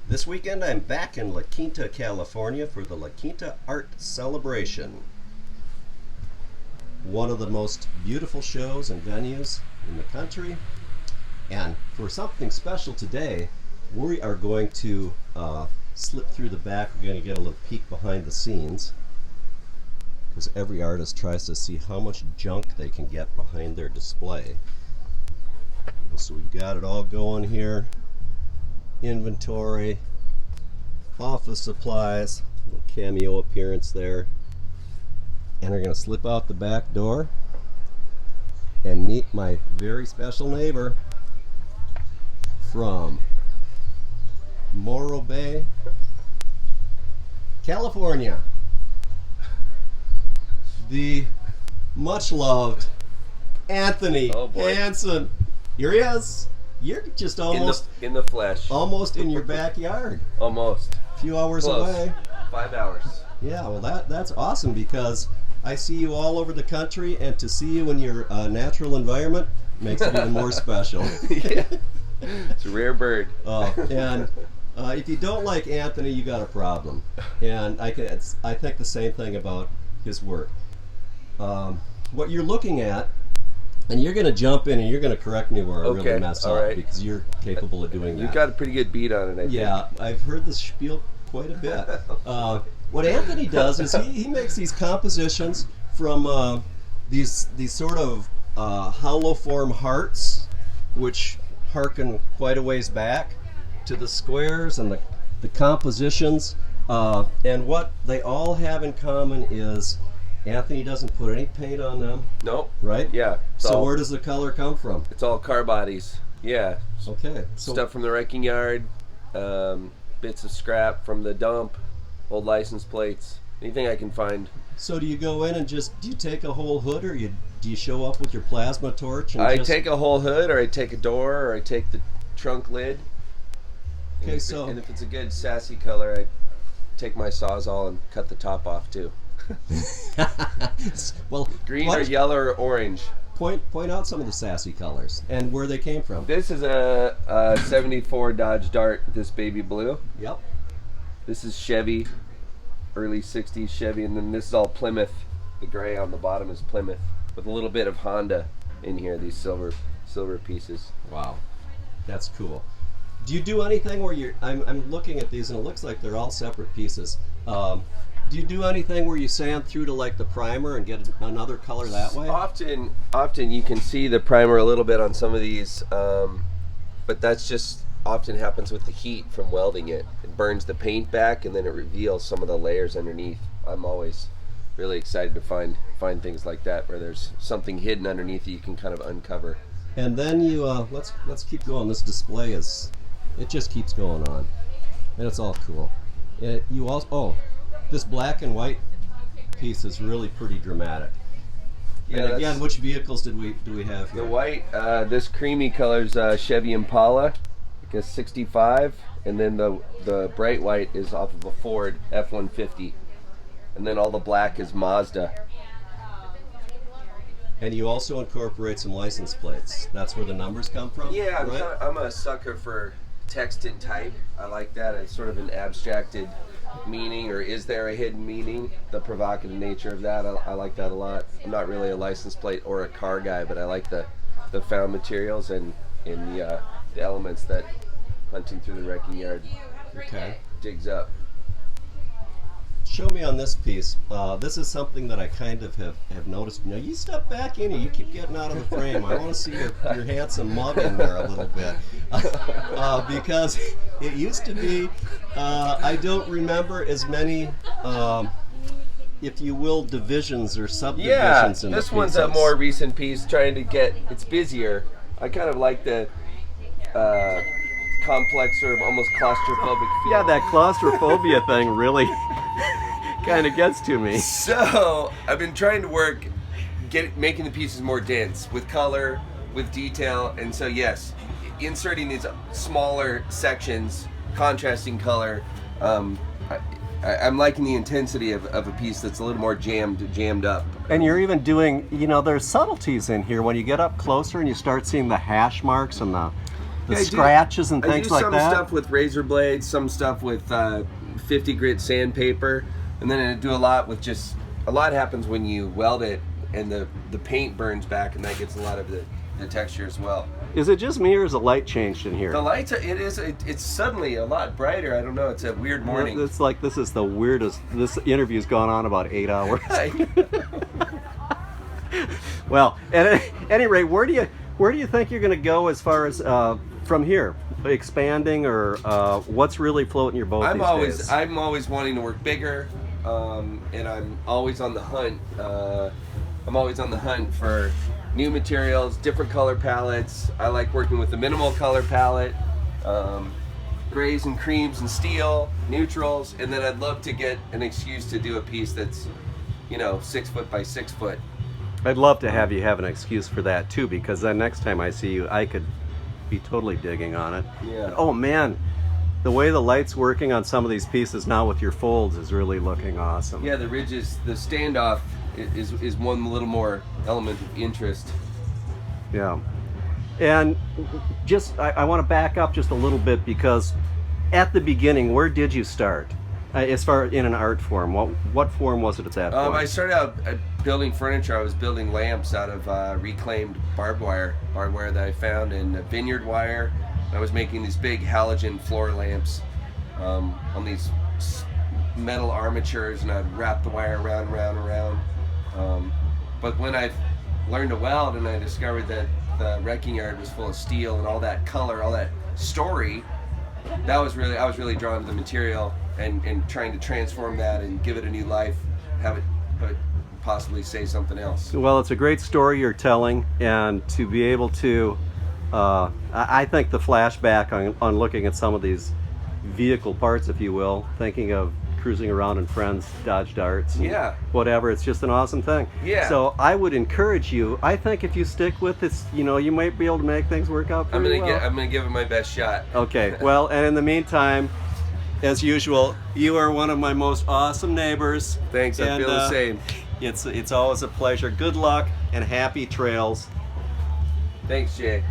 This weekend I'm back in La Quinta, California for the La Quinta Art Celebration. One of the most beautiful shows and venues in the country. And for something special today, we are going to slip through the back. We're going to get a little peek behind the scenes, because every artist tries to see how much junk they can get behind their display. So we've got it all going here. Inventory, office supplies, little cameo appearance there. And we're going to slip out the back door and meet my very special neighbor from Morro Bay, California. The much loved Anthony Hansen. Here he is. You're just almost in the flesh. Almost in your backyard. Almost. A few hours Close. away. 5 hours. Yeah, well that's awesome, because I see you all over the country, and to see you in your natural environment makes it even more special. Yeah. It's a rare bird. And if you don't like Anthony, you got a problem. And I think the same thing about his work. What you're looking at, and you're going to jump in and you're going to correct me where I really mess up, right. because you're capable of doing that. You've got a pretty good beat on it, I think. Yeah, I've heard this spiel quite a bit. What Anthony does is he makes these compositions from these sort of hollow form hearts, which harken quite a ways back to the squares and the compositions. And what they all have in common is Anthony doesn't put any paint on them. Nope. Right? Yeah. So where does the color come from? It's all car bodies. Yeah. Okay. So stuff from the wrecking yard, bits of scrap from the dump, old license plates, anything I can find. So do you go in and do you take a whole hood, or do you show up with your plasma torch? And I take a whole hood, or I take a door, or I take the trunk lid. Okay, and if it's a good sassy color, I take my Sawzall and cut the top off too. Well, green or yellow or orange. Point out some of the sassy colors and where they came from. This is a 74 Dodge Dart, this baby blue. Yep. This is Chevy, early 60s Chevy, and then this is all Plymouth. The gray on the bottom is Plymouth, with a little bit of Honda in here, these silver pieces. Wow, that's cool. Do you do anything where I'm looking at these and it looks like they're all separate pieces. Do you do anything where you sand through to like the primer and get another color that way? Often you can see the primer a little bit on some of these, but that's just often happens with the heat from welding it. It burns the paint back, and then it reveals some of the layers underneath. I'm always really excited to find things like that, where there's something hidden underneath that you can kind of uncover. And then you let's keep going. This display it just keeps going on, and it's all cool. You also this black and white piece is really pretty dramatic. Yeah, and again, which vehicles do we have here? The white, this creamy color is Chevy Impala, I guess 65, and then the bright white is off of a Ford F-150, and then all the black is Mazda. And you also incorporate some license plates. That's where the numbers come from? Yeah, right? I'm a sucker for text and type. I like that. It's sort of an abstracted meaning, or is there a hidden meaning? The provocative nature of that, I like that a lot. I'm not really a license plate or a car guy, but I like the found materials and the elements that hunting through the wrecking yard digs up. Show me on this piece. This is something that I kind of have noticed. Now you step back in and you keep getting out of the frame. I want to see your handsome mug in there a little bit. Because it used to be, I don't remember as many, if you will, divisions or subdivisions in the this one's a more recent piece, trying to it's busier. I kind of like the complex, sort of almost claustrophobic feel. Yeah, that claustrophobia thing really kind of gets to me. So I've been trying to work making the pieces more dense with color, with detail, and so yes, inserting these smaller sections, contrasting color. I'm liking the intensity of a piece that's a little more jammed up. And you're even doing, there's subtleties in here when you get up closer and you start seeing the hash marks and the Yeah, scratches and I things do like some that? stuff with razor blades, some stuff with 50 grit sandpaper, and then I do a lot with just, a lot happens when you weld it and the paint burns back, and that gets a lot of the texture as well. Is it just me, or is the light changed in here? The lights, it's suddenly a lot brighter. I don't know, it's a weird morning. It's like this is the weirdest. This interview's gone on about 8 hours. Well, at any rate, where do you think you're going to go as far as from here? Expanding, or what's really floating your boat these days? I'm always wanting to work bigger, and I'm always on the hunt. I'm always on the hunt for new materials, different color palettes. I like working with the minimal color palette, grays and creams and steel, neutrals, and then I'd love to get an excuse to do a piece that's, 6 foot by 6 foot. I'd love to have you have an excuse for that too, because then next time I see you, I could be totally digging on it. Yeah. Oh man, the way the light's working on some of these pieces now with your folds is really looking awesome. Yeah, the ridges, the standoff is one little more element of interest. Yeah. And just, I want to back up just a little bit, because at the beginning, where did you start? As far in an art form, what form was it at that point? I started out building furniture. I was building lamps out of reclaimed barbed wire that I found in vineyard wire. I was making these big halogen floor lamps on these metal armatures, and I'd wrap the wire around. But when I learned to weld, and I discovered that the wrecking yard was full of steel and all that color, all that story, I was really drawn to the material and trying to transform that and give it a new life, have it possibly say something else. Well, it's a great story you're telling, and to be able to, I think the flashback on looking at some of these vehicle parts, if you will, thinking of cruising around in Friends, Dodge Darts, and whatever, it's just an awesome thing. Yeah. So I would encourage you, I think if you stick with this, you might be able to make things work out pretty well. I'm gonna give it my best shot. Okay, well, and in the meantime, as usual, you are one of my most awesome neighbors. Thanks, I feel the same. It's always a pleasure. Good luck and happy trails. Thanks, Jay.